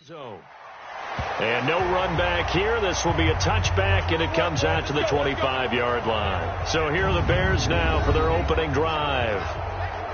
zone. And no run back here. This will be a touchback, and it comes out to the 25-yard line. So here are the Bears now for their opening drive.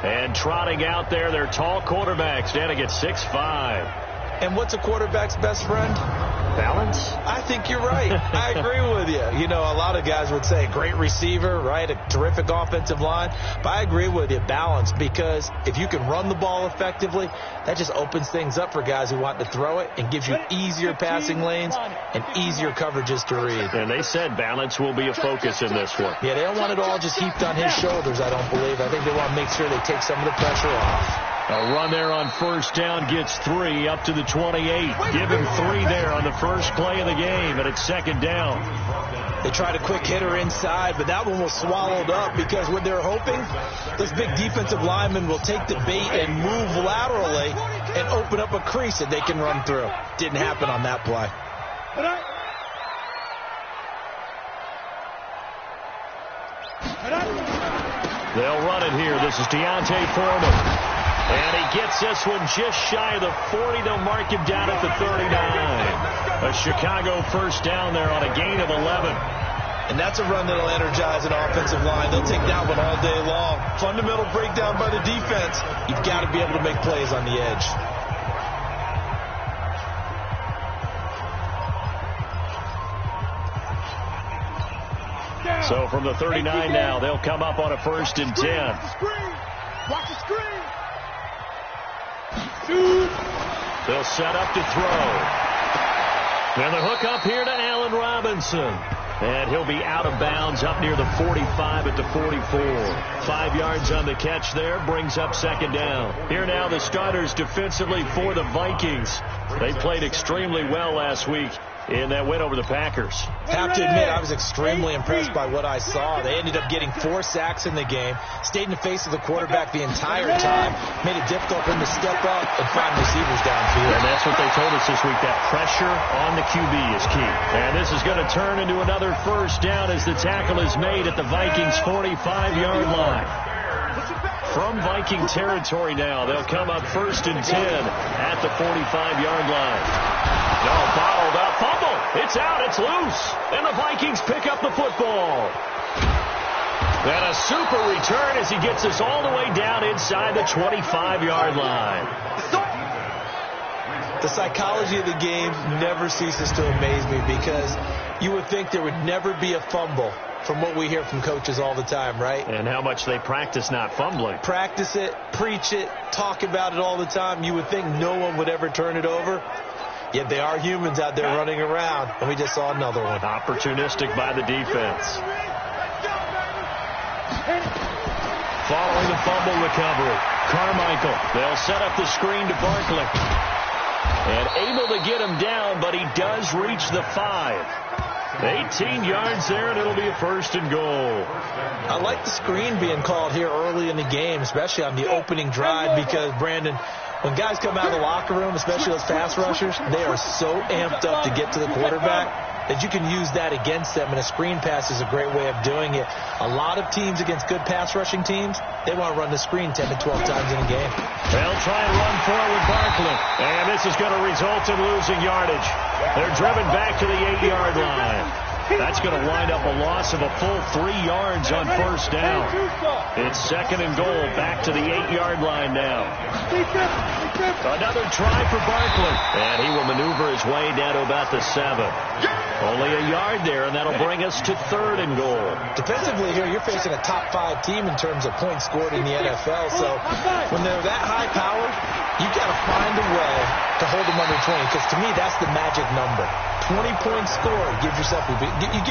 And trotting out there, their tall quarterback standing at 6'5". And what's a quarterback's best friend? Balance? I think you're right. I agree with you. You know, a lot of guys would say great receiver, right? A terrific offensive line. But I agree with you, balance, because if you can run the ball effectively, that just opens things up for guys who want to throw it and gives you easier passing lanes and easier coverages to read. And they said balance will be a focus in this one. Yeah, they don't want it all just heaped on his shoulders, I don't believe. I think they want to make sure they take some of the pressure off. A run there on first down gets 3 up to the 28. Give him 3 there on the first play of the game, and it's second down. They tried a quick hitter inside, but that one was swallowed up because what they're hoping, this big defensive lineman will take the bait and move laterally and open up a crease that they can run through. Didn't happen on that play. They'll run it here. This is TTh3sup3rb. And he gets this one just shy of the 40. They'll mark him down at the 39. A Chicago first down there on a gain of 11. And that's a run that'll energize an offensive line. They'll take that one all day long. Fundamental breakdown by the defense. You've got to be able to make plays on the edge. So from the 39 now, they'll come up on a 1st and 10. Watch the screen. They'll set up to throw. And the hook up here to Allen Robinson. And he'll be out of bounds up near the 45 at the 44. 5 yards on the catch there, brings up second down. Here now the starters defensively for the Vikings. They played extremely well last week in that win over the Packers. Have to admit, I was extremely impressed by what I saw. They ended up getting 4 sacks in the game, stayed in the face of the quarterback the entire time, made it difficult for him to step up and find receivers downfield. And that's what they told us this week, that pressure on the QB is key. And this is going to turn into another first down as the tackle is made at the Vikings' 45-yard line. From Viking territory now, they'll come up 1st and 10 at the 45-yard line. No, bottled up, fumble. It's out, it's loose. And the Vikings pick up the football. And a super return as he gets us all the way down inside the 25-yard line. The psychology of the game never ceases to amaze me because you would think there would never be a fumble from what we hear from coaches all the time, right? And how much they practice not fumbling. Practice it, preach it, talk about it all the time. You would think no one would ever turn it over. Yet they are humans out there running around, and we just saw another one. Opportunistic by the defense. Following the fumble recovery, Carmichael. They'll set up the screen to Barkley. And able to get him down, but he does reach the 5. 18 yards there, and it'll be a 1st and goal. I like the screen being called here early in the game, especially on the opening drive, because, Brandon, when guys come out of the locker room, especially those pass rushers, they are so amped up to get to the quarterback that you can use that against them, and a screen pass is a great way of doing it. A lot of teams against good pass rushing teams, they want to run the screen 10 to 12 times in a game. They'll try and run for it with Barkley, and this is going to result in losing yardage. They're driven back to the 8-yard line. That's going to wind up a loss of a full 3 yards on first down. It's 2nd and goal, back to the 8-yard line now. Another try for Barkley, and he will maneuver his way down to about the 7. Only a yard there, and that'll bring us to 3rd and goal. Defensively here, you're facing a top 5 team in terms of points scored in the NFL, so when they're that high powered, you've got to find a way to hold them under 20, because to me, that's the magic number. 20 points scored, you give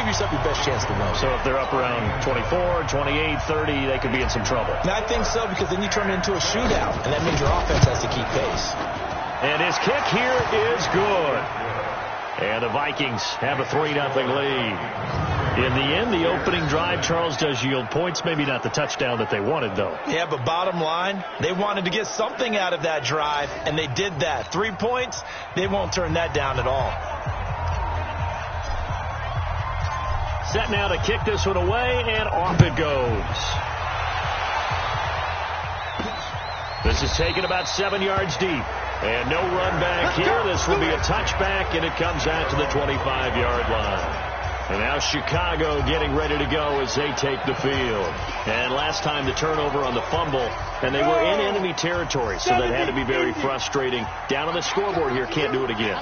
yourself your best chance to win. So if they're up around 24, 28, 30, they could be in some trouble. And I think so, because then you turn it into a shootout, and that means your offense has to keep pace. And his kick here is good. And the Vikings have a 3-0 lead. In the end, the opening drive, Charles, does yield points. Maybe not the touchdown that they wanted, though. Yeah, but bottom line, they wanted to get something out of that drive, and they did that. 3 points, they won't turn that down at all. Set now to kick this one away, and off it goes. This is taken about 7 yards deep. And no run back here. This will be a touchback, and it comes out to the 25-yard line. And now Chicago getting ready to go as they take the field. And last time the turnover on the fumble, and they were in enemy territory, so that had to be very frustrating. Down on the scoreboard here, can't do it again.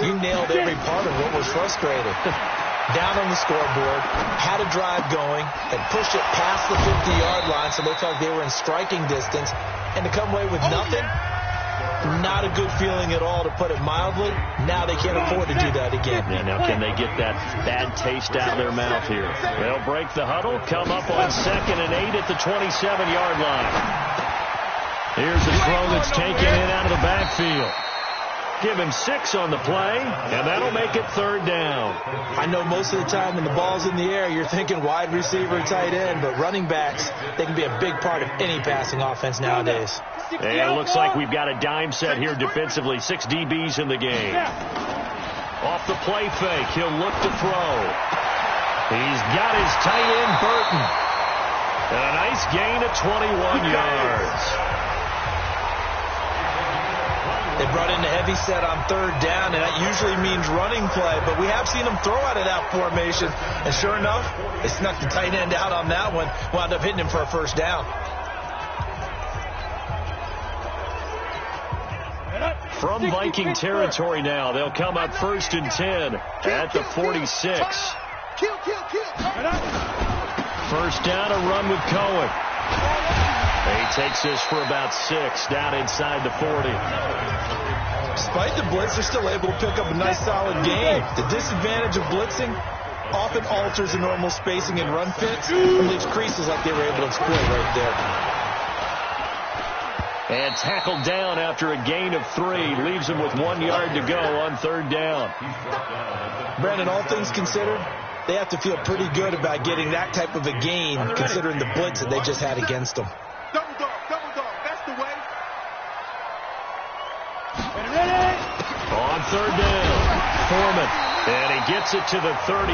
You nailed every part of what was frustrating. Down on the scoreboard, had a drive going, and pushed it past the 50-yard line, so they felt like they were in striking distance. And to come away with nothing, not a good feeling at all, to put it mildly. Now they can't afford to do that again. Yeah, now can they get that bad taste out of their mouth here? They'll break the huddle, come up on 2nd and 8 at the 27-yard line. Here's a throw that's taken in out of the backfield. Give him 6 on the play, and that'll make it 3rd down. I know most of the time when the ball's in the air, you're thinking wide receiver, tight end, but running backs, they can be a big part of any passing offense nowadays. And it looks like we've got a dime set here defensively. 6 DBs in the game. Off the play fake, he'll look to throw. He's got his tight end, Burton. And a nice gain of 21 yards. They brought in a heavy set on 3rd down, and that usually means running play, but we have seen them throw out of that formation. And sure enough, they snuck the tight end out on that one, wound up hitting him for a 1st down. From Viking territory now, they'll come up 1st and 10 at the 46. 1st down, a run with Cohen. He takes this for about 6 down inside the 40. Despite the blitz, they're still able to pick up a nice solid gain. The disadvantage of blitzing often alters the normal spacing and run fits and leaves creases like they were able to exploit right there. And tackled down after a gain of 3. Leaves him with 1 yard to go on 3rd down. Brandon, all things considered, they have to feel pretty good about getting that type of a gain considering the blitz that they just had against them. Double dog, that's the way. On 3rd down, Foreman. And he gets it to the 34.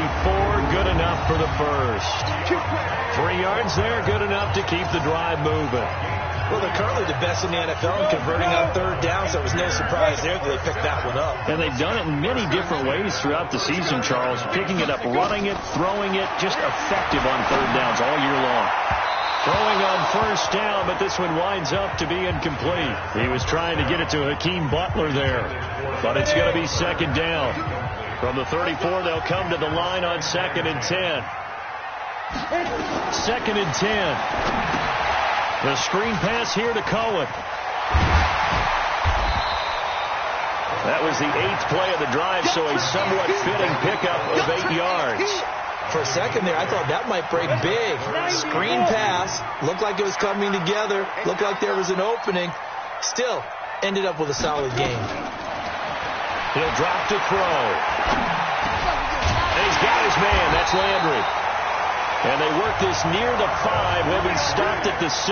Good enough for the 1st. 3 yards there, good enough to keep the drive moving. Well, they're currently the best in the NFL in converting on 3rd down, so it was no surprise there that they picked that one up. And they've done it in many different ways throughout the season, Charles. Picking it up, running it, throwing it, just effective on 3rd downs all year long. Throwing on 1st down, but this one winds up to be incomplete. He was trying to get it to Hakeem Butler there, but it's going to be 2nd down. From the 34, they'll come to the line on 2nd and 10. 2nd and 10. The screen pass here to Cohen. That was the 8th play of the drive, so a somewhat fitting pickup of 8 yards. For a second there, I thought that might break big. Screen pass. Looked like it was coming together. Looked like there was an opening. Still, ended up with a solid game. He'll drop to throw. And he's got his man. That's Landry. And they work this near the 5. Will be stopped at the 6.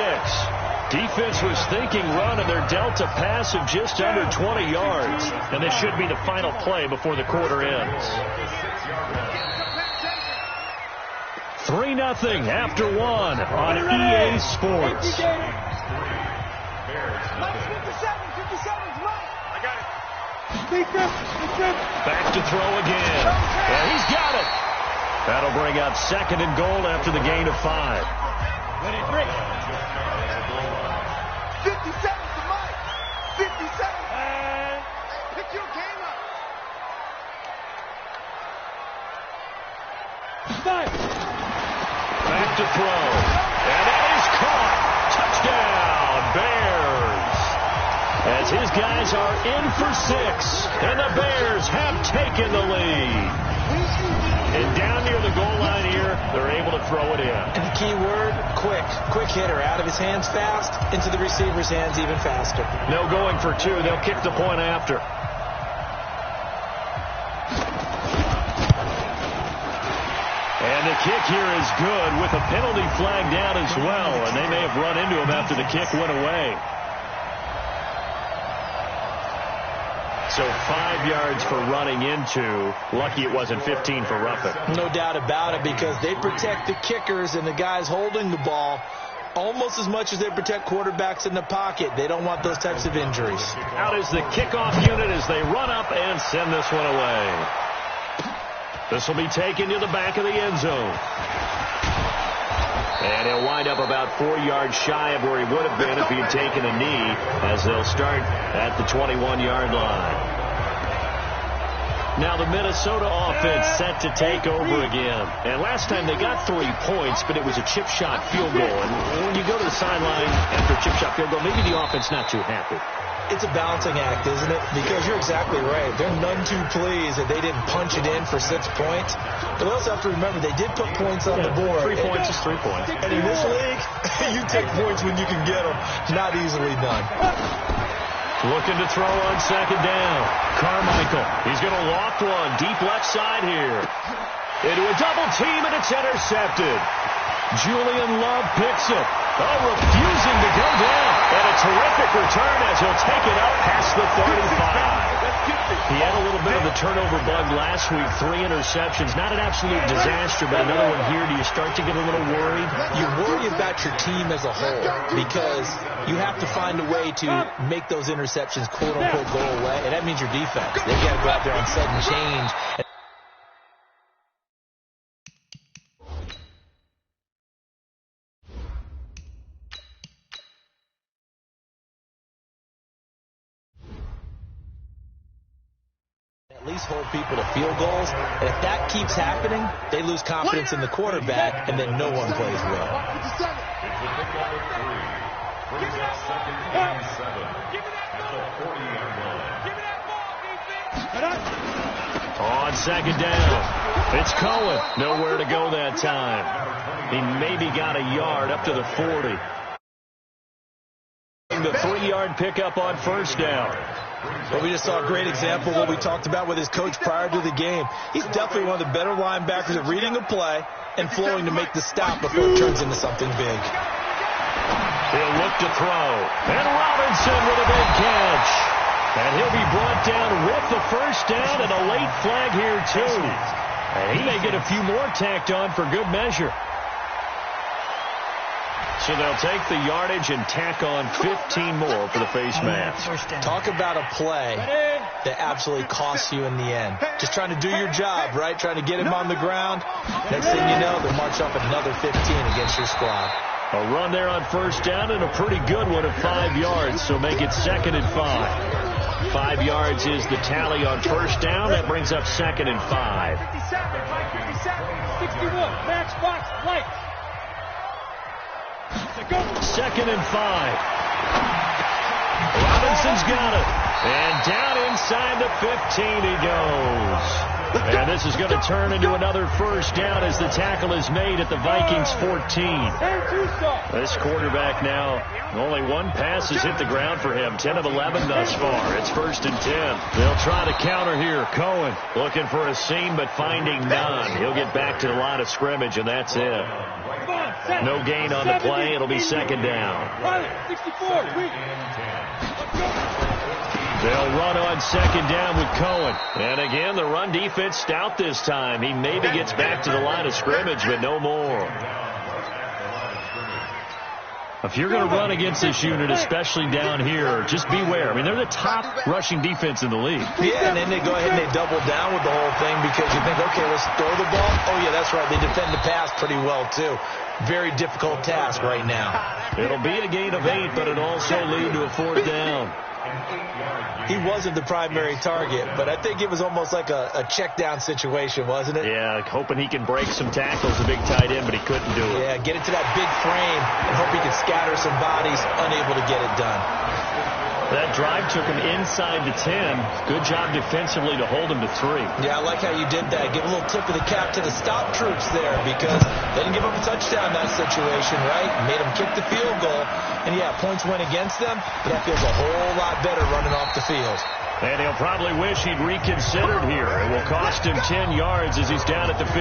Defense was thinking run, and they're dealt a pass of just under 20 yards. And this should be the final play before the quarter ends. 3-0 after 1 on EA Sports. Back to throw again. And he's got it. That'll bring up 2nd and goal after the gain of 5. 57 to Mike. 57. Pick your game up. 5. Back to throw. And that is caught. Touchdown, Bears. As his guys are in for 6. And the Bears have taken the lead. And down near the goal line here, they're able to throw it in. And the key word, quick. Quick hitter. Out of his hands fast, into the receiver's hands even faster. No going for 2. They'll kick the point after. And the kick here is good with a penalty flag down as well. And they may have run into him after the kick went away. So 5 yards for running into. Lucky it wasn't 15 for roughing. No doubt about it, because they protect the kickers and the guys holding the ball almost as much as they protect quarterbacks in the pocket. They don't want those types of injuries. Out is the kickoff unit as they run up and send this one away. This will be taken to the back of the end zone. And he'll wind up about 4 yards shy of where he would have been if he had taken a knee, as they'll start at the 21-yard line. Now the Minnesota offense set to take over again. And last time they got 3 points, but it was a chip shot field goal. And when you go to the sideline after a chip shot field goal, maybe the offense not too happy. It's a balancing act, isn't it? Because you're exactly right. They're none too pleased that they didn't punch it in for 6 points. But they also have to remember they did put points on the board. 3 points is 3 points. And in this league, you take points when you can get them. Not easily done. Looking to throw on second down. Carmichael. He's going to loft one deep left side here. Into a double team, and it's intercepted. Julian Love picks it. Oh, refusing to go down. And a terrific return as he'll take it up past the 35. He had a little bit of the turnover bug last week. 3 interceptions. Not an absolute disaster, but another one here. Do you start to get a little worried? You worry about your team as a whole because you have to find a way to make those interceptions, quote-unquote, go away. And that means your defense. They've got to go out there on sudden change. At least hold people to field goals. And if that keeps happening, they lose confidence in the quarterback, and then no one plays well. On second down, it's Cohen. Nowhere to go that time. He maybe got a yard up to the 40. The 3-yard pickup on first down. Well, we just saw a great example of what we talked about with his coach prior to the game. He's definitely one of the better linebackers at reading a play and flowing to make the stop before it turns into something big. He'll look to throw. And Robinson with a big catch. And he'll be brought down with the first down and a late flag here, too. And he may get a few more tacked on for good measure. So they'll take the yardage and tack on 15 more for the face mask. Talk about a play that absolutely costs you in the end. Just trying to do your job, right? Trying to get him on the ground. Next thing you know, they'll march up another 15 against your squad. A run there on first down and a pretty good one at 5 yards, so make it 2nd and 5. 5 yards is the tally on first down. That brings up 2nd and 5. 61, match box, light. 2nd and 5. Robinson's got it. And down inside the 15 he goes. And this is going to turn into another first down as the tackle is made at the Vikings 14. This quarterback now, only 1 pass has hit the ground for him. 10 of 11 thus far. It's 1st and 10. They'll try to counter here. Cohen looking for a seam but finding none. He'll get back to the line of scrimmage, and that's it. No gain on the play. It'll be 2nd down. 64, They'll run on 2nd down with Cohen. And again, the run defense stout this time. He maybe gets back to the line of scrimmage, but no more. If you're going to run against this unit, especially down here, just beware. I mean, they're the top rushing defense in the league. Yeah, and then they go ahead and they double down with the whole thing because you think, okay, let's throw the ball. Oh, yeah, that's right. They defend the pass pretty well, too. Very difficult task right now. It'll be a gain of 8, but it'll also lead to a 4th down. He wasn't the primary target, but I think it was almost like a check-down situation, wasn't it? Yeah, hoping he can break some tackles, a big tight end, but he couldn't do it. Yeah, get it to that big frame and hope he can scatter some bodies, unable to get it done. That drive took him inside the 10. Good job defensively to hold him to 3. Yeah, I like how you did that. Give a little tip of the cap to the stop troops there because they didn't give up a touchdown in that situation, right? Made them kick the field goal. And, yeah, points went against them, but that feels a whole lot better running off the field. And he'll probably wish he'd reconsidered here. It will cost him 10 yards as he's down at the 15.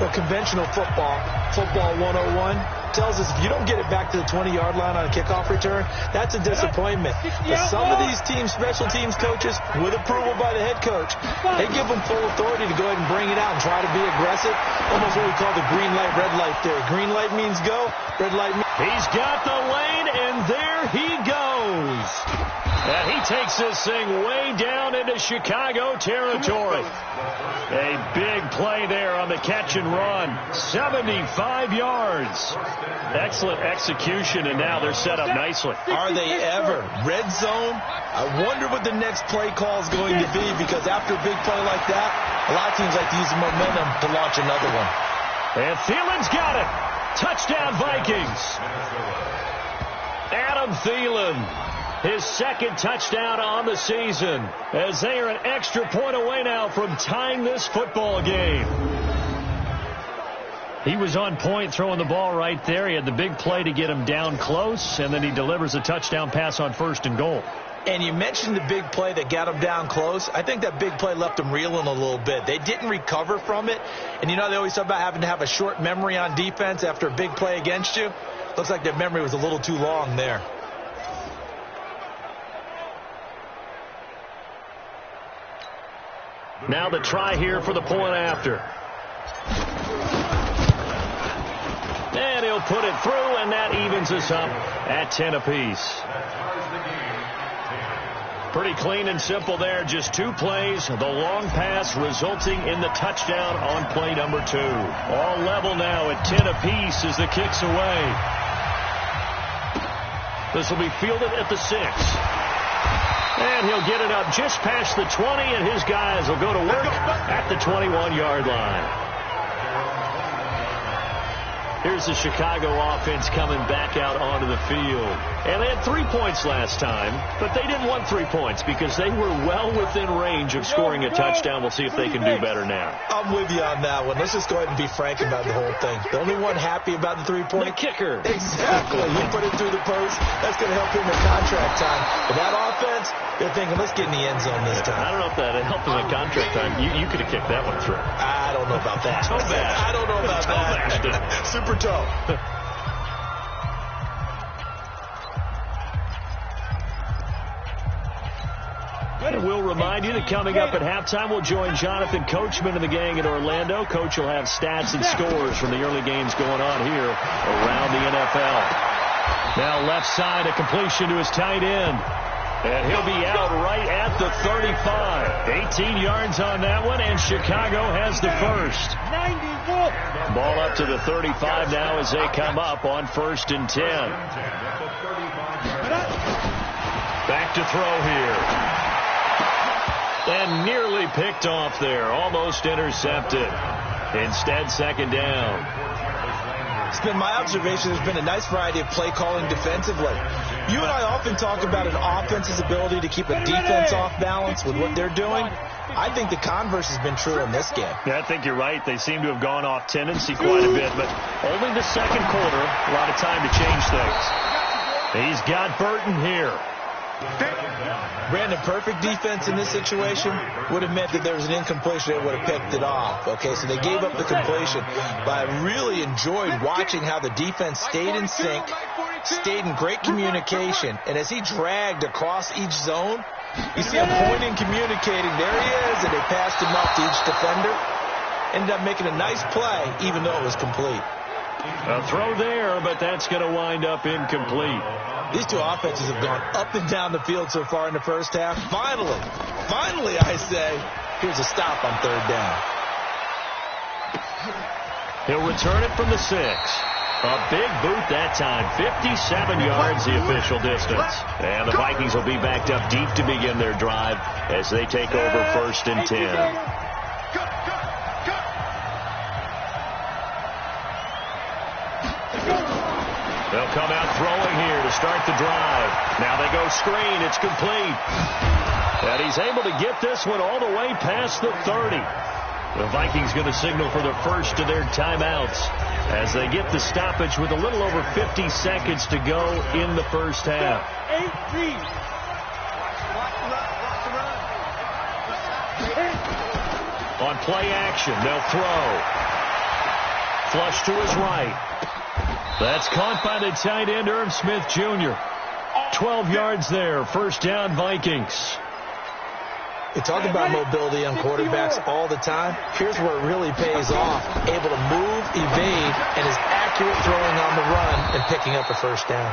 Well, conventional football 101, tells us if you don't get it back to the 20-yard line on a kickoff return, that's a disappointment. But some of these teams, special teams coaches, with approval by the head coach, they give them full authority to go ahead and bring it out and try to be aggressive. Almost what we call the green light, red light theory. Green light means go, red light means He's got the lane, and there he goes. And he takes this thing way down into Chicago territory. A big play there on the catch and run. 75 yards. Excellent execution, and now they're set up nicely. Are they ever? Red zone? I wonder what the next play call is going to be, because after a big play like that, a lot of teams like to use the momentum to launch another one. And Thielen's got it. Touchdown, Vikings. Adam Thielen, his second touchdown on the season, as they are an extra point away now from tying this football game. He was on point throwing the ball right there. He had the big play to get him down close, and then he delivers a touchdown pass on 1st and goal. And you mentioned the big play that got him down close. I think that big play left him reeling a little bit. They didn't recover from it. And, you know, they always talk about having to have a short memory on defense after a big play against you. Looks like their memory was a little too long there. Now the try here for the point after. And he'll put it through, and that evens us up at 10 apiece. Pretty clean and simple there. Just 2 plays. The long pass resulting in the touchdown on play number 2. All level now at 10 apiece as the kick's away. This will be fielded at the 6. And he'll get it up just past the 20, and his guys will go to work at the 21-yard line. Here's the Chicago offense coming back out onto the field. And they had 3 points last time, but they didn't want 3 points because they were well within range of scoring a touchdown. We'll see if they can do better now. I'm with you on that one. Let's just go ahead and be frank about the whole thing. The only one happy about the 3-point? The kicker. Exactly. He put it through the post. That's going to help him in contract time. But that offense, they're thinking, let's get in the end zone this time. I don't know if that helped him in contract time. You could have kicked that one through. I don't know about that. Toe bash. I don't know about that. Super toe. And we'll remind you that coming up at halftime, we'll join Jonathan Coachman and the gang at Orlando. Coach will have stats and scores from the early games going on here around the NFL. Now left side, a completion to his tight end. And he'll be out right at the 35. 18 yards on that one, and Chicago has the first. Ball up to the 35 now as they come up on 1st and 10. Back to throw here. And nearly picked off there. Almost intercepted. Instead, 2nd down. It's been my observation there's been a nice variety of play calling defensively. You and I often talk about an offense's ability to keep a defense off balance with what they're doing. I think the converse has been true in this game. Yeah, I think you're right. They seem to have gone off tendency quite a bit, but only the 2nd quarter, a lot of time to change things. He's got Burton here. Brandon, perfect defense in this situation would have meant that there was an incompletion. They would have picked it off. Okay, so they gave up the completion. But I really enjoyed watching how the defense stayed in sync, stayed in great communication. And as he dragged across each zone, you see him pointing, communicating. There he is, and they passed him off to each defender. Ended up making a nice play, even though it was complete. A throw there, but that's going to wind up incomplete. These two offenses have gone up and down the field so far in the first half. Finally, I say, here's a stop on 3rd down. He'll return it from the 6. A big boot that time. 57 yards, the official distance. And the Vikings will be backed up deep to begin their drive as they take over 1st and 10. They'll come out throwing here to start the drive. Now they go screen. It's complete. And he's able to get this one all the way past the 30. The Vikings going to signal for the first of their timeouts as they get the stoppage with a little over 50 seconds to go in the first half. 18. On play action, they'll throw. Flush to his right. That's caught by the tight end, Irv Smith Jr. 12 yards there. 1st down, Vikings. We talk about mobility on quarterbacks all the time. Here's where it really pays off. Able to move, evade, and is accurate throwing on the run and picking up a first down.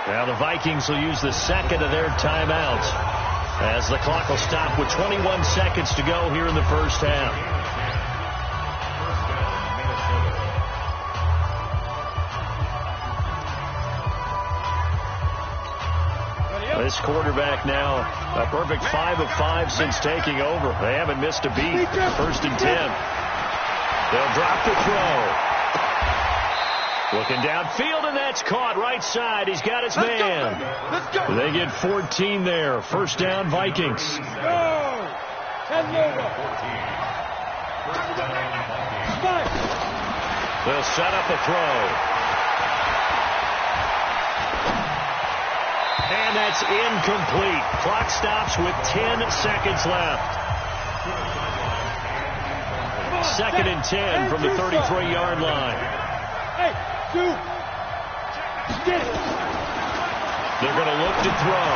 Now the Vikings will use the second of their timeouts as the clock will stop with 21 seconds to go here in the first half. This quarterback now a perfect 5 of 5 since taking over. They haven't missed a beat. First and 10. They'll drop the throw. Looking downfield, and that's caught right side. He's got his man. Let's go. They get 14 there. First down, Vikings. Go! They'll set up a throw. And that's incomplete. Clock stops with 10 seconds left. Second and 10 from the 33-yard line. Hey, two. Get it. They're going to look to throw.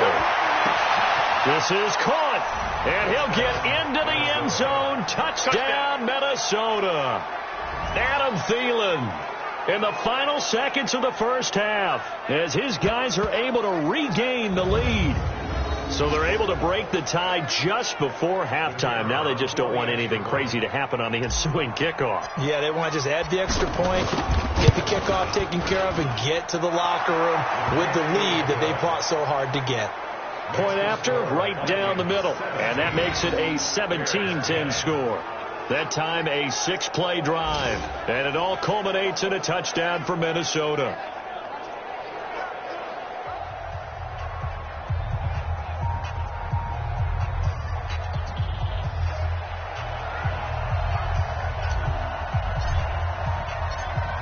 This is caught. And he'll get into the end zone. Touchdown, Minnesota. Adam Thielen in the final seconds of the first half as his guys are able to regain the lead. So they're able to break the tie just before halftime. Now they just don't want anything crazy to happen on the ensuing kickoff. Yeah, they want to just add the extra point, get the kickoff taken care of, and get to the locker room with the lead that they fought so hard to get. Point after, right down the middle. And that makes it a 17-10 score. That time a 6-play drive. And it all culminates in a touchdown for Minnesota.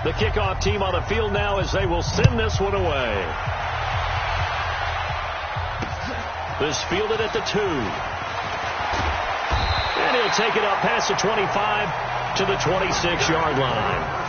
The kickoff team on the field now as they will send this one away. This fielded at the 2. And he'll take it up past the 25 to the 26-yard line.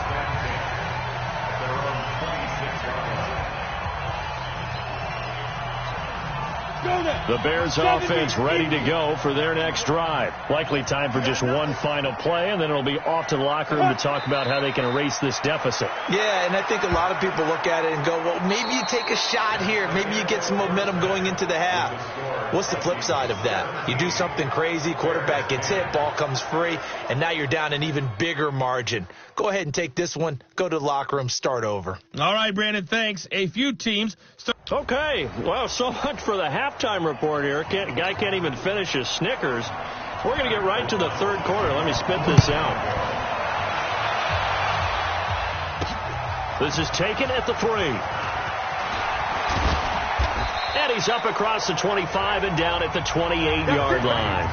The Bears offense ready to go for their next drive. Likely time for just one final play, and then it'll be off to the locker room to talk about how they can erase this deficit. Yeah, and I think a lot of people look at it and go, well, maybe you take a shot here. Maybe you get some momentum going into the half. What's the flip side of that? You do something crazy, quarterback gets hit, ball comes free, and now you're down an even bigger margin. Go ahead and take this one, go to the locker room, start over. All right, Brandon, thanks. A few teams... Okay, well, so much for the halftime report here. Guy can't even finish his Snickers. We're going to get right to the third quarter. Let me spit this out. This is taken at the 3. And he's up across the 25 and down at the 28-yard line.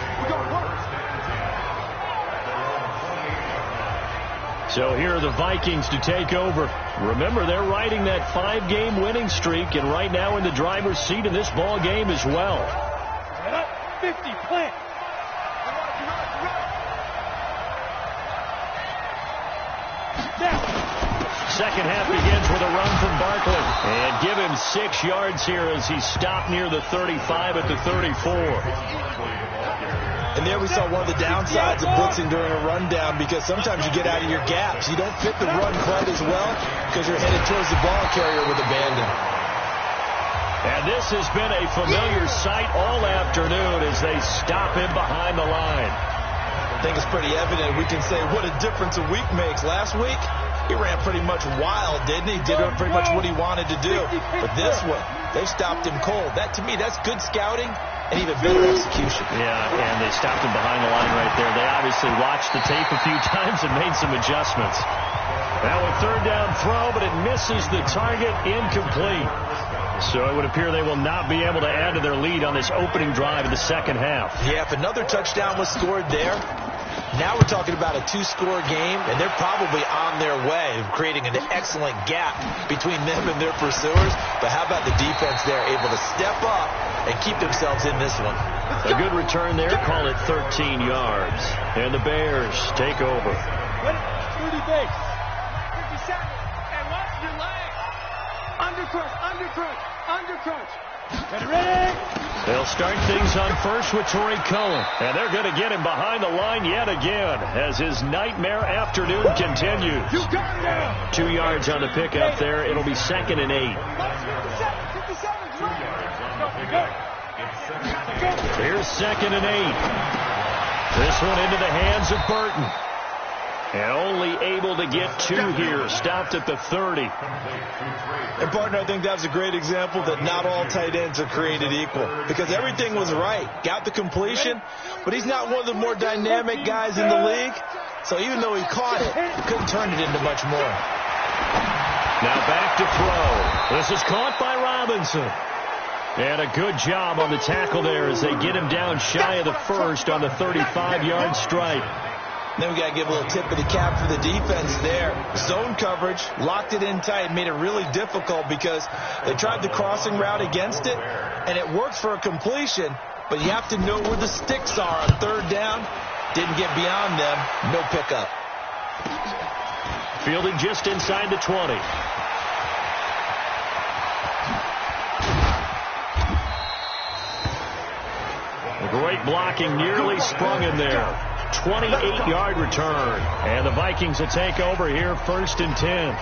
So here are the Vikings to take over. Remember, they're riding that 5-game winning streak, and right now in the driver's seat in this ball game as well. 50, plant. Second half begins with a run from Barkley. And give him 6 yards here as he stopped near the 35 at the 34. And there we saw one of the downsides of blitzing during a rundown, because sometimes you get out of your gaps. You don't fit the run quite as well because you're headed towards the ball carrier with abandon. And this has been a familiar sight all afternoon as they stop him behind the line. I think it's pretty evident. We can say what a difference a week makes. Last week, he ran pretty much wild, didn't he? Did pretty much what he wanted to do. But this one, they stopped him cold. That, to me, that's good scouting and even better execution. Yeah, and they stopped him behind the line right there. They obviously watched the tape a few times and made some adjustments. Now a third down throw, but it misses the target, incomplete. So it would appear they will not be able to add to their lead on this opening drive of the second half. Yeah, if another touchdown was scored there, now we're talking about a 2-score game, and they're probably on their way of creating an excellent gap between them and their pursuers. But how about the defense there, able to step up and keep themselves in this one? A good return there, call it 13 yards. And the Bears take over. 30 base. 50 seconds. And watch your leg. Undercrunch, undercrunch, undercrunch. Ready? They'll start things on first with Torrey Cohen. And they're going to get him behind the line yet again as his nightmare afternoon continues. 2 yards on the pickup there. It'll be 2nd and 8. Here's 2nd and 8. This one into the hands of Burton. And only able to get 2 here. Stopped at the 30. And, partner, I think that's a great example that not all tight ends are created equal. Because everything was right. Got the completion, but he's not one of the more dynamic guys in the league. So even though he caught it, he couldn't turn it into much more. Now back to throw. This is caught by Robinson. And a good job on the tackle there as they get him down shy of the first on the 35-yard strike. Then we got to give a little tip of the cap for the defense there. Zone coverage, locked it in tight, made it really difficult because they tried the crossing route against it, and it worked for a completion, but you have to know where the sticks are on 3rd down. Didn't get beyond them. No pickup. Fielded just inside the 20. Great blocking, nearly sprung him there. 28-yard return. And the Vikings will take over here 1st and 10.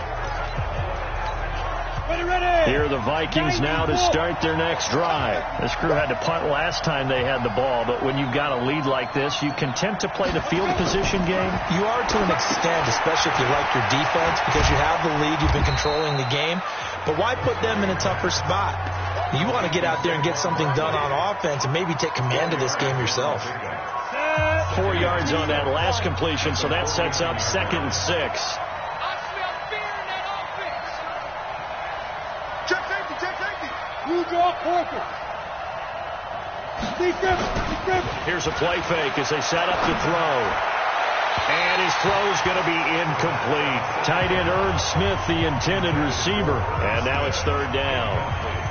Here are the Vikings now to start their next drive. This crew had to punt last time they had the ball, but when you've got a lead like this, you content to play the field position game? You are to an extent, especially if you like your defense, because you have the lead, you've been controlling the game. But why put them in a tougher spot? You want to get out there and get something done on offense and maybe take command of this game yourself. 4 yards on that last completion, so that sets up 2nd and 6. Check safety. You draw Parker. Here's a play fake as they set up the throw. And his throw is going to be incomplete. Tight end Irv Smith, the intended receiver. And now it's 3rd down.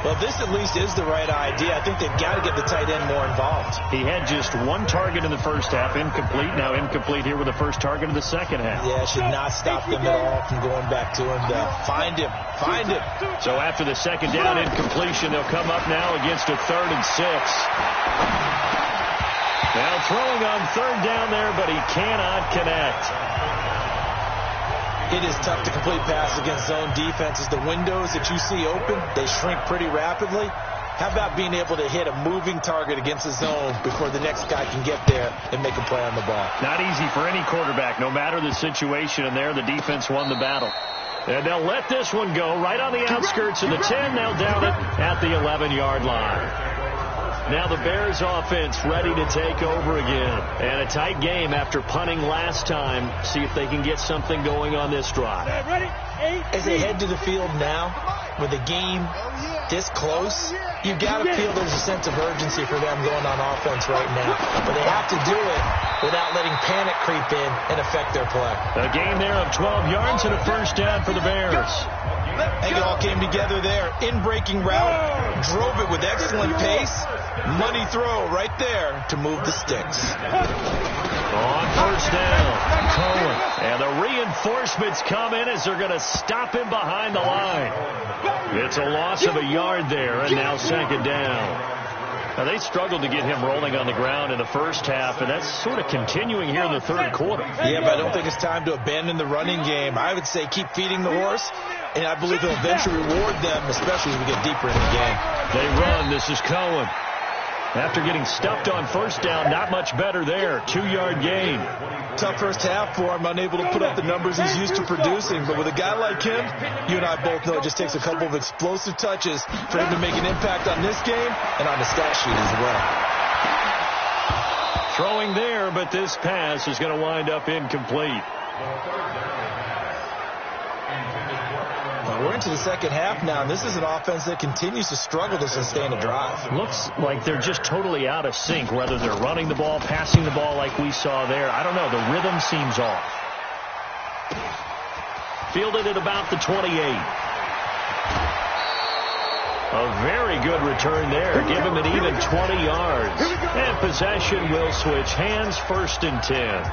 Well, this at least is the right idea. I think they've got to get the tight end more involved. He had just 1 target in the first half, incomplete. Now incomplete here with the first target of the second half. Yeah, should not stop them at all from going back to him. Find him. So after the 2nd down incompletion, they'll come up now against a 3rd and 6. Now throwing on 3rd down there, but he cannot connect. It is tough to complete pass against zone defenses. The windows that you see open, they shrink pretty rapidly. How about being able to hit a moving target against the zone before the next guy can get there and make a play on the ball? Not easy for any quarterback, no matter the situation, and there the defense won the battle. And they'll let this one go right on the outskirts of the 10. They'll down it at the 11-yard line. Now the Bears offense ready to take over again. And a tight game after punting last time. See if they can get something going on this drive. As they head to the field now, with the game this close, you've got to feel there's a sense of urgency for them going on offense right now. But they have to do it without letting panic creep in and affect their play. A gain there of 12 yards and a 1st down for the Bears. I think it all came together there. In-breaking route, drove it with excellent pace. Money throw right there to move the sticks. On 1st down, Cohen. And the reinforcements come in as they're going to stop him behind the line. It's a loss of a yard there, and now 2nd down. Now, they struggled to get him rolling on the ground in the first half, and that's sort of continuing here in the 3rd quarter. Yeah, but I don't think it's time to abandon the running game. I would say keep feeding the horse, and I believe it'll eventually reward them, especially as we get deeper in the game. They run. This is Cohen. After getting stuffed on 1st down, not much better there. 2-yard gain. Tough first half for him, unable to put up the numbers he's used to producing. But with a guy like him, you and I both know it just takes a couple of explosive touches for him to make an impact on this game and on the stat sheet as well. Throwing there, but this pass is going to wind up incomplete. We're into the 2nd half now, and this is an offense that continues to struggle to sustain a drive. Looks like they're just totally out of sync, whether they're running the ball, passing the ball like we saw there. I don't know. The rhythm seems off. Fielded at about the 28. A very good return there. Give him an even 20 yards. And possession will switch hands. 1st and 10.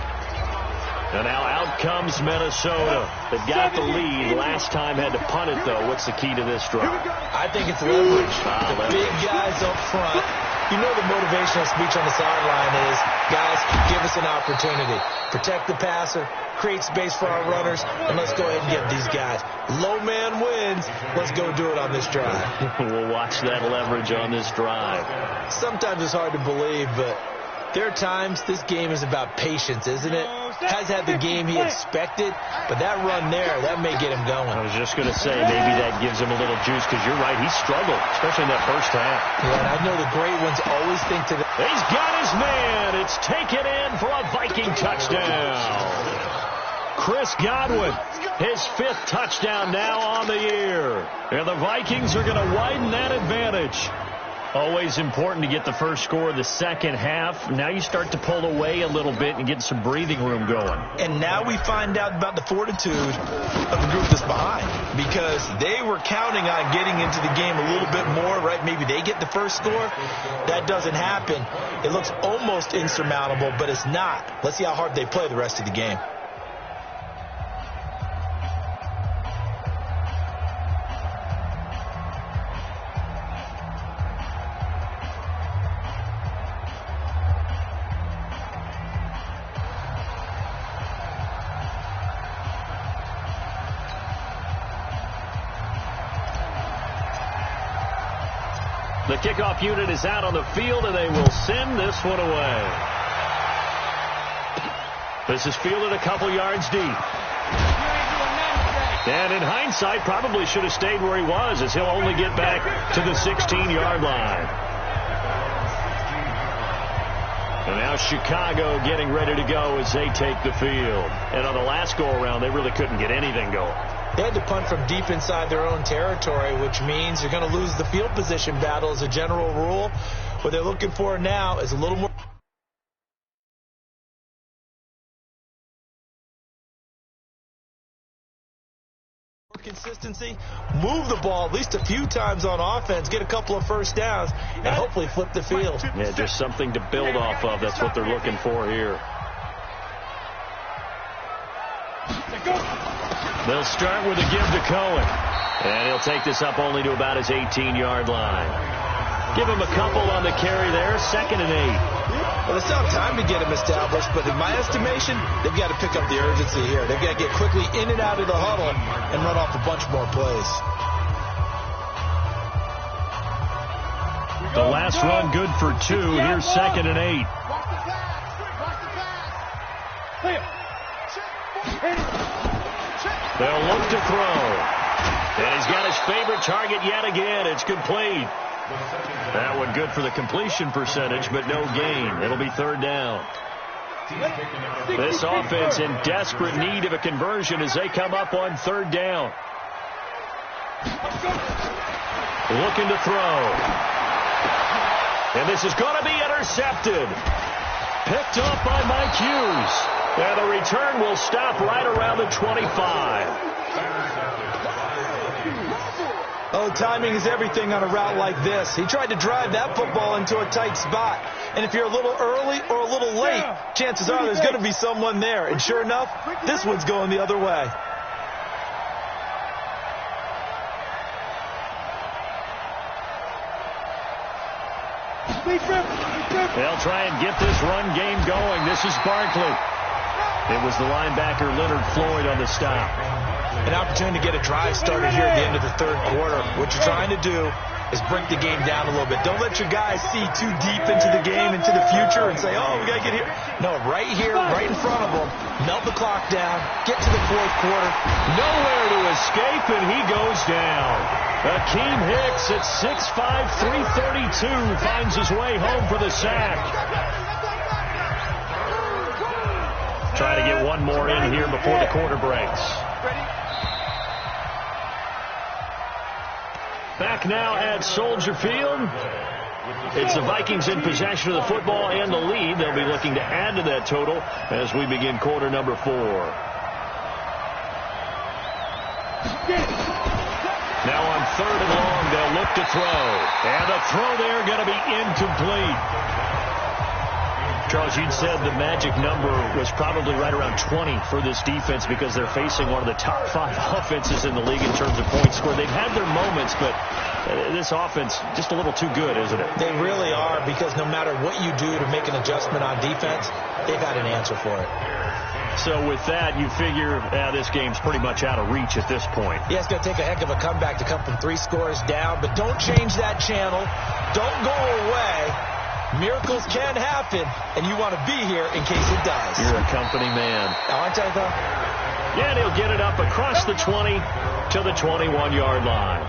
And now out comes Minnesota. They've got the lead. Last time had to punt it, though. What's the key to this drive? I think it's leverage. The big guys up front. You know the motivational speech on the sideline is, guys, give us an opportunity. Protect the passer, create space for our runners, and let's go ahead and get these guys. Low man wins. Let's go do it on this drive. We'll watch that leverage on this drive. Sometimes it's hard to believe, but there are times this game is about patience, isn't it? Has had the game he expected, but that run there, that may get him going. I was just going to say, maybe that gives him a little juice, because you're right, he struggled, especially in that first half. Yeah, and I know the great ones always think to the... He's got his man. It's taken in for a Viking touchdown. Chris Godwin, his 5th touchdown now on the year. And the Vikings are going to widen that advantage. Always important to get the first score of the second half. Now you start to pull away a little bit and get some breathing room going. And now we find out about the fortitude of the group that's behind, because they were counting on getting into the game a little bit more, right? Maybe they get the first score. That doesn't happen. It looks almost insurmountable, but it's not. Let's see how hard they play the rest of the game. The kickoff unit is out on the field, and they will send this one away. This is fielded a couple yards deep. And in hindsight, probably should have stayed where he was, as he'll only get back to the 16-yard line. And now Chicago getting ready to go as they take the field. And on the last go-around, they really couldn't get anything going. They had to punt from deep inside their own territory, which means you're going to lose the field position battle as a general rule. What they're looking for now is a little more consistency, move the ball at least a few times on offense, get a couple of first downs, and hopefully flip the field. Yeah, just something to build off of. That's what they're looking for here. They'll start with a give to Cohen. And he'll take this up only to about his 18-yard line. Give him a couple on the carry there. 2nd and 8. Well, they still have time to get him established, but in my estimation, they've got to pick up the urgency here. They've got to get quickly in and out of the huddle and run off a bunch more plays. The last run good for 2. Here's 2nd and 8. They'll look to throw. And he's got his favorite target yet again. It's complete. That one good for the completion percentage, but no gain. It'll be 3rd down. This offense in desperate need of a conversion as they come up on 3rd down. Looking to throw. And this is going to be intercepted. Picked up by Mike Hughes. And the return will stop right around the 25. Oh, timing is everything on a route like this. He tried to drive that football into a tight spot. And if you're a little early or a little late, chances are there's going to be someone there. And sure enough, this one's going the other way. They'll try and get this run game going. This is Barkley. It was the linebacker Leonard Floyd on the stop. An opportunity to get a drive started here at the end of the 3rd quarter. What you're trying to do is break the game down a little bit. Don't let your guys see too deep into the game, into the future, and say, oh, we got to get here. No, right here, right in front of them, melt the clock down, get to the 4th quarter. Nowhere to escape, and he goes down. Akeem Hicks at 6'5", 332 finds his way home for the sack. Trying to get one more in here before the quarter breaks. Back now at Soldier Field. It's the Vikings in possession of the football and the lead. They'll be looking to add to that total as we begin quarter number 4. Now on 3rd and long, they'll look to throw. And the throw there going to be incomplete. Charles, you'd said the magic number was probably right around 20 for this defense because they're facing one of the top 5 offenses in the league in terms of points scored. They've had their moments, but this offense just a little too good, isn't it? They really are, because no matter what you do to make an adjustment on defense, they've got an answer for it. So with that, you figure this game's pretty much out of reach at this point. Yeah, it's going to take a heck of a comeback to come from 3 scores down, but don't change that channel. Don't go away. Miracles can happen, and you want to be here in case it does. You're a company man. Aren't I, though? Yeah, and he'll get it up across the 20 to the 21-yard line.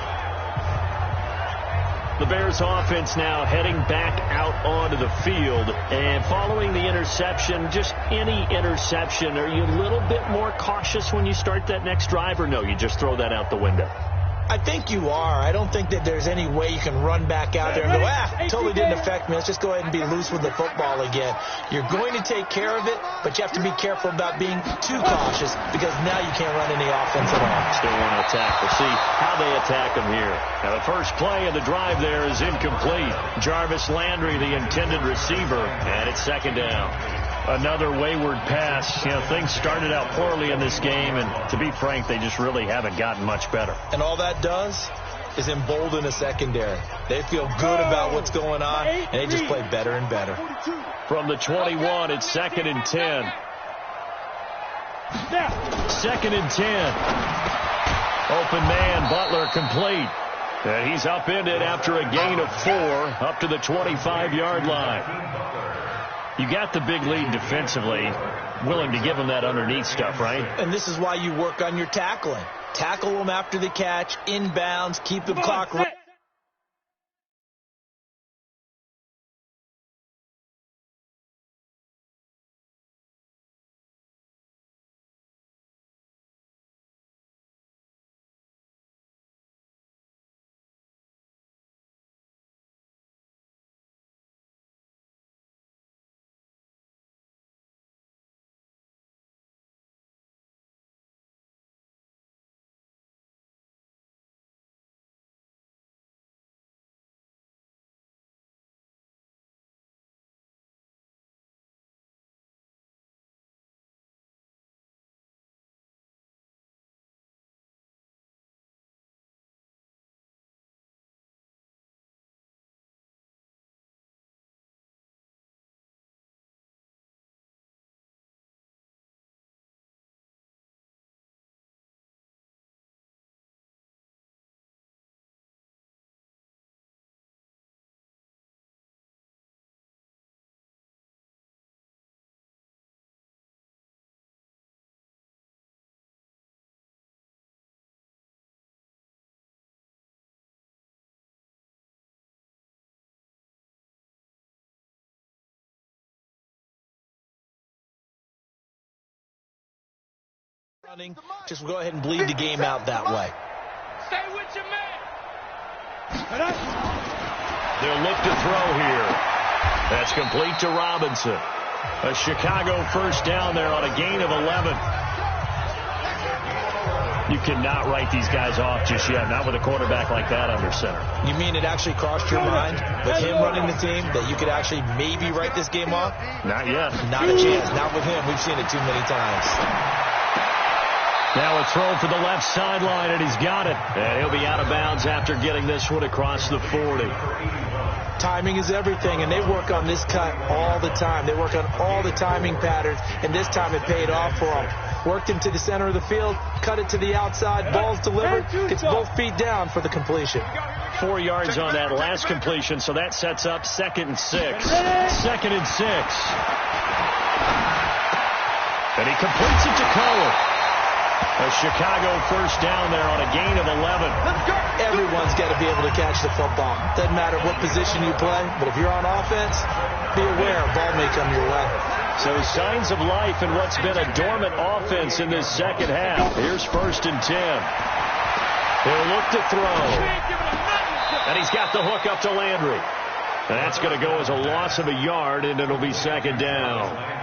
The Bears offense now heading back out onto the field. And following the interception, just any interception, are you a little bit more cautious when you start that next drive, or no, you just throw that out the window? I think you are. I don't think that there's any way you can run back out there and go, totally didn't affect me. Let's just go ahead and be loose with the football again. You're going to take care of it, but you have to be careful about being too cautious, because now you can't run any offense at all. Still want to attack. We'll see how they attack them here. Now, the first play of the drive there is incomplete. Jarvis Landry, the intended receiver, and it's second down. Another wayward pass. You know, things started out poorly in this game, and to be frank, they just really haven't gotten much better. And all that does is embolden a secondary. They feel good about what's going on, and they just play better and better. From the 21, it's 2nd and 10. 2nd and 10. Open man, Butler complete. And he's upended after a gain of 4 up to the 25-yard line. You got the big lead defensively, willing to give them that underneath stuff, right? And this is why you work on your tackling. Tackle them after the catch, inbounds, keep the clock running. Just go ahead and bleed the game out that way. Stay with your man. They'll look to throw here. That's complete to Robinson. A Chicago first down there on a gain of 11. You cannot write these guys off just yet, not with a quarterback like that under center. You mean it actually crossed your mind with him running the team that you could actually maybe write this game off? Not yet. Not a chance. Not with him. We've seen it too many times. Now a throw for the left sideline, and he's got it. And he'll be out of bounds after getting this one across the 40. Timing is everything, and they work on this cut all the time. They work on all the timing patterns, and this time it paid off for them. Worked into the center of the field, cut it to the outside, ball's delivered, gets both feet down for the completion. 4 yards on that last completion, so that sets up 2nd and 6. 2nd and 6. And he completes it to Cohen. A Chicago first down there on a gain of 11. Everyone's got to be able to catch the football. Doesn't matter what position you play, but if you're on offense, be aware a ball may come your way. So signs of life in what's been a dormant offense in this second half. Here's 1st and 10. He'll look to throw. And he's got the hook up to Landry. And that's going to go as a loss of a yard, and it'll be 2nd down.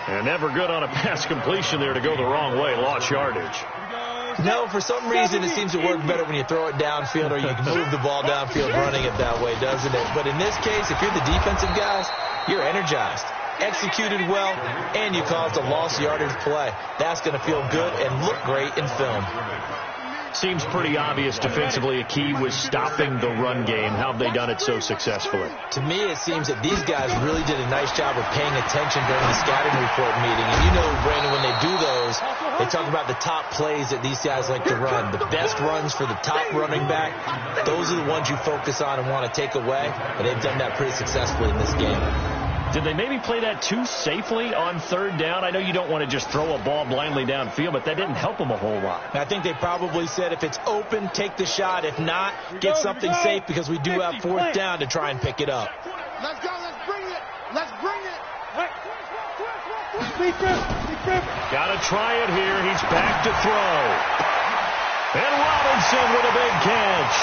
And never good on a pass completion there to go the wrong way. Lost yardage. No, for some reason it seems to work better when you throw it downfield or you move the ball downfield running it that way, doesn't it? But in this case, if you're the defensive guys, you're energized. executed well, and you caused a lost yardage play. That's going to feel good and look great in film. Seems pretty obvious defensively a key was stopping the run game. How have they done it so successfully? To me, it seems that these guys really did a nice job of paying attention during the scouting report meeting. And you know, Brandon, when they do those, they talk about the top plays that these guys like to run. The best runs for the top running back, those are the ones you focus on and want to take away. And they've done that pretty successfully in this game. Did they maybe play that too safely on third down? I know you don't want to just throw a ball blindly downfield, but that didn't help them a whole lot. I think they probably said if it's open, take the shot. If not, get something safe because we do have fourth down to try and pick it up. Let's go. Let's bring it. Let's bring it. Got to try it here. He's back to throw. And Robinson with a big catch.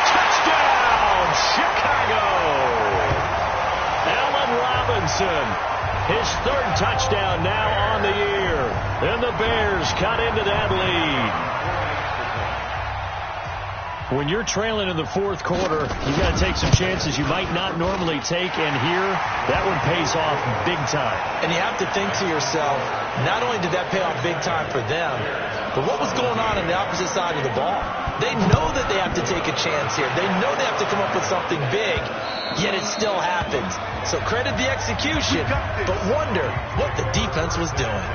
Touchdown, Chicago. Allen Robinson, his third touchdown now on the year. And the Bears cut into that lead. When you're trailing in the fourth quarter, you got to take some chances you might not normally take, and here, that one pays off big time. And you have to think to yourself, not only did that pay off big time for them, but what was going on the opposite side of the ball? They know that they have to take a chance here. They know they have to come up with something big, yet it still happens. So credit the execution, but wonder what the defense was doing.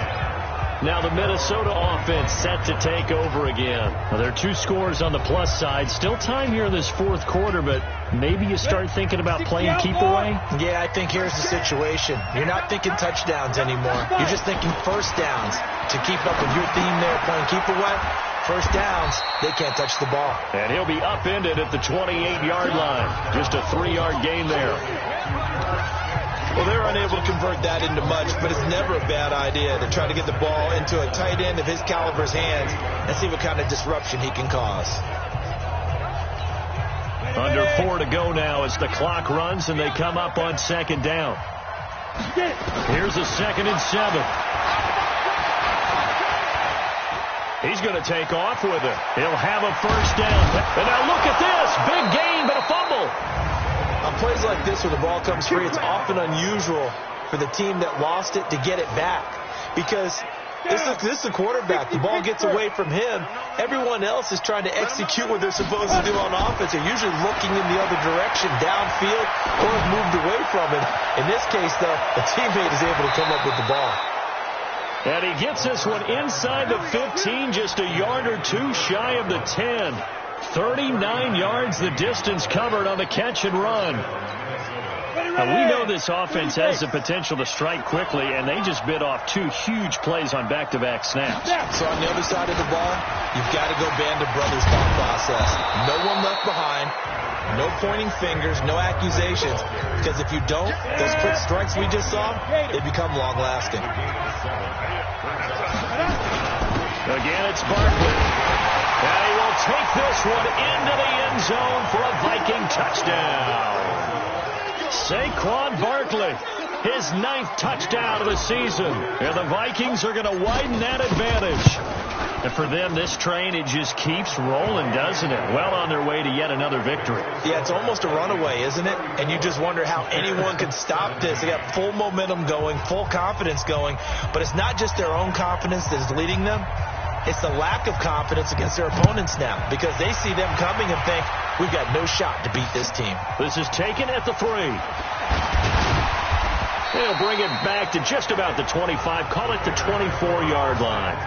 Now the Minnesota offense set to take over again. Well, there are two scores on the plus side. Still time here in this fourth quarter, but maybe you start thinking about playing keep away? Yeah, I think here's the situation. You're not thinking touchdowns anymore. You're just thinking first downs. To keep up with your theme there, playing keep away, first downs, they can't touch the ball. And he'll be upended at the 28-yard line. Just a 3-yard gain there. Well, they're unable to convert that into much, but it's never a bad idea to try to get the ball into a tight end of his caliber's hands and see what kind of disruption he can cause. Under 4 to go now as the clock runs and they come up on second down. Here's a 2nd and 7. He's going to take off with it. He'll have a first down. And now look at this. Big gain, but a fumble. On plays like this where the ball comes free, it's often unusual for the team that lost it to get it back. Because this is a quarterback. The ball gets away from him. Everyone else is trying to execute what they're supposed to do on offense. They're usually looking in the other direction, downfield, or have moved away from him. In this case, though, a teammate is able to come up with the ball. And he gets this one inside the 15, just a yard or two shy of the 10. 39 yards the distance covered on the catch and run. Now, we know this offense has the potential to strike quickly, and they just bit off 2 huge plays on back-to-back snaps. So on the other side of the ball, you've got to go band of brothers thought process. No one left behind, no pointing fingers, no accusations, because if you don't, those quick strikes we just saw, they become long-lasting. Again, it's Barkley. And he will take this one into the end zone for a Viking touchdown. Saquon Barkley, his 9th touchdown of the season. And the Vikings are going to widen that advantage. And for them, this train, it just keeps rolling, doesn't it? Well on their way to yet another victory. Yeah, it's almost a runaway, isn't it? And you just wonder how anyone can stop this. They got full momentum going, full confidence going. But it's not just their own confidence that is leading them. It's the lack of confidence against their opponents now because they see them coming and think, we've got no shot to beat this team. This is taken at the 3. They'll bring it back to just about the 25. Call it the 24-yard line.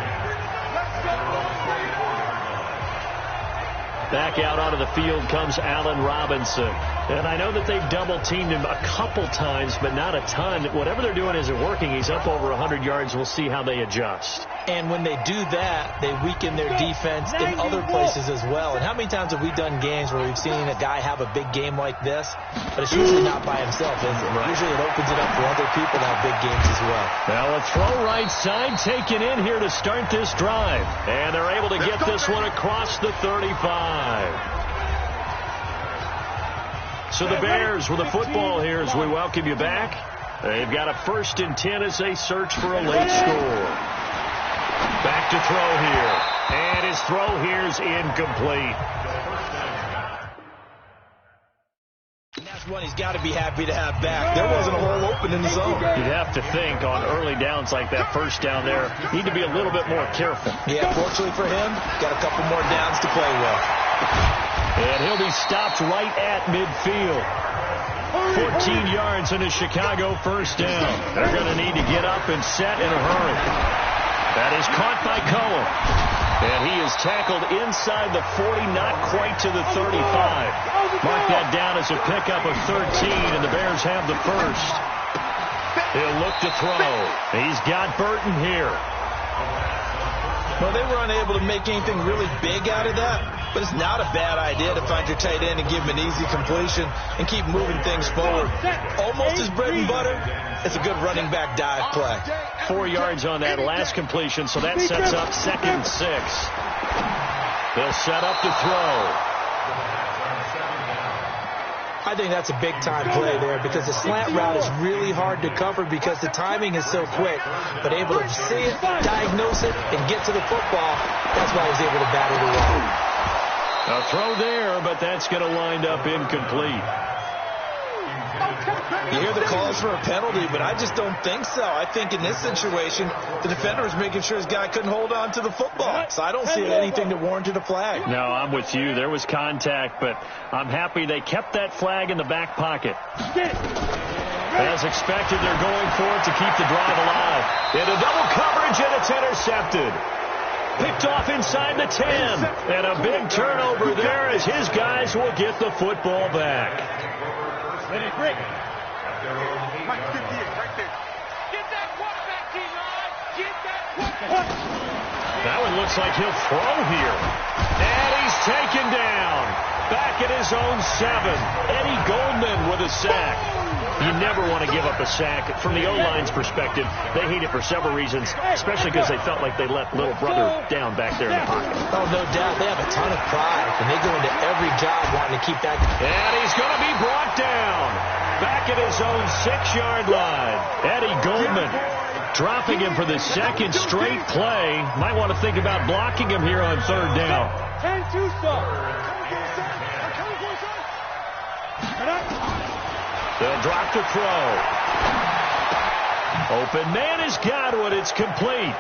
Back out onto the field comes Allen Robinson. And I know that they've double-teamed him a couple times, but not a ton. Whatever they're doing isn't working. He's up over 100 yards. We'll see how they adjust. And when they do that, they weaken their defense in other places as well. And how many times have we done games where we've seen a guy have a big game like this, but it's usually not by himself, is it? Right. Usually it opens it up for other people to have big games as well. Now a throw right side taken in here to start this drive. And they're able to get this one across the 35. So the Bears with the football here as we welcome you back. They've got a 1st and 10 as they search for a late score. Back to throw here. And his throw here is incomplete. That's one he's got to be happy to have back. There wasn't a hole open in the zone. You'd have to think on early downs like that, first down there, need to be a little bit more careful. Yeah, fortunately for him, got a couple more downs to play with. And he'll be stopped right at midfield. 14 yards in a Chicago first down. They're going to need to get up and set in a hurry. That is caught by Cohen. And he is tackled inside the 40, not quite to the 35. Mark that down as a pickup of 13, and the Bears have the first. He'll look to throw. He's got Burton here. Well, they were unable to make anything really big out of that, but it's not a bad idea to find your tight end and give him an easy completion and keep moving things forward. Almost his bread and butter. It's a good running back dive play. 4 yards on that last completion, so that sets up 2nd and 6. They'll set up to throw. I think that's a big-time play there because the slant route is really hard to cover because the timing is so quick. But able to see it, diagnose it, and get to the football, that's why he was able to battle the wall. A throw there, but that's going to wind up incomplete. You hear the calls for a penalty, but I just don't think so. I think in this situation, the defender was making sure his guy couldn't hold on to the football. So I don't see anything that warranted a flag. No, I'm with you. There was contact, but I'm happy they kept that flag in the back pocket. As expected, they're going for it to keep the drive alive. Into double coverage, and it's intercepted. Picked off inside the 10. And a big turnover there as his guys will get the football back. Let it break. Mike 58 right there. Get that quarterback, T-Line. Get that quarterback. That one looks like he'll throw here. And he's taken down. Back at his own 7. Eddie Goldman with a sack. You never want to give up a sack. From the O-line's perspective, they hate it for several reasons, especially because they felt like they let little brother down back there in the pocket. Oh, no doubt. They have a ton of pride, and they go into every job wanting to keep that. And he's going to be brought down. Back at his own 6-yard line. Eddie Goldman dropping him for the second straight play. Might want to think about blocking him here on 3rd down. They'll drop to throw. Open man has got it. It's complete.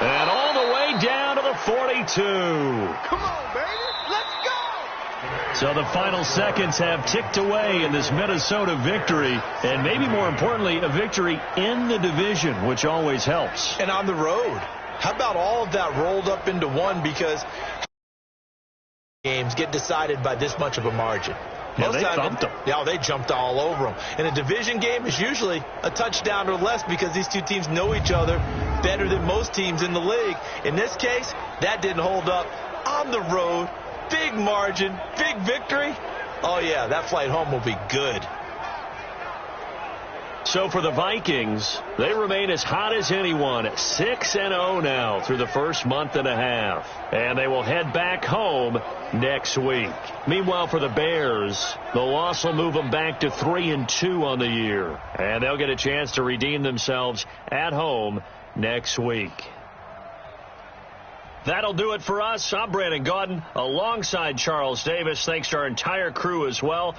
And all the way down to the 42. Come on, baby. Let's go. So the final seconds have ticked away in this Minnesota victory. And maybe more importantly, a victory in the division, which always helps. And on the road. How about all of that rolled up into one because games get decided by this much of a margin? Yeah, they thumped them. Yeah, they jumped all over them. And a division game is usually a touchdown or less because these two teams know each other better than most teams in the league. In this case, that didn't hold up. On the road, big margin, big victory. Oh, yeah, that flight home will be good. So for the Vikings, they remain as hot as anyone, 6-0 now through the first month and a half. And they will head back home next week. Meanwhile, for the Bears, the loss will move them back to 3-2 on the year. And they'll get a chance to redeem themselves at home next week. That'll do it for us. I'm Brandon Gaudin alongside Charles Davis. Thanks to our entire crew as well.